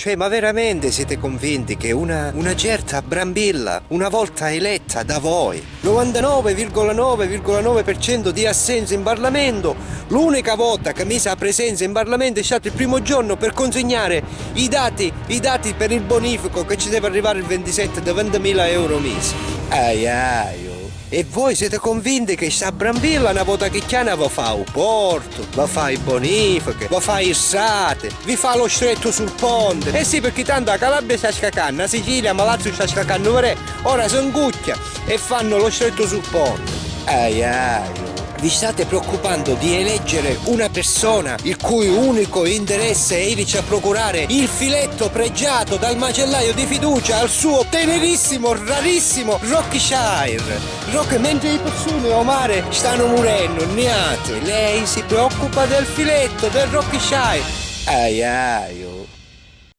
Cioè, ma veramente siete convinti che una certa Brambilla, una volta eletta da voi, 99,9,9% di assenza in Parlamento, l'unica volta che mise la presenza in Parlamento è stato il primo giorno per consegnare i dati per il bonifico che ci deve arrivare il 27 di 20.000 euro mesi. Ai ai, oh. E voi siete convinti che sta Brambilla una volta che chiana va fa il porto, va fa i bonifiche, va fa il sate, vi fa lo stretto sul ponte. Eh sì, perché tanto a Calabria sta scaccando, a Sicilia, ma Lazio sta scaccando pure. Ora si incucchia e fanno lo stretto sul ponte. Ai ai. Vi state preoccupando di eleggere una persona il cui unico interesse è irci a procurare il filetto pregiato dal macellaio di fiducia al suo tenerissimo, rarissimo Rockshire. Mentre le persone o mare stanno morendo, niente, lei si preoccupa del filetto del Rockshire. Ai ai.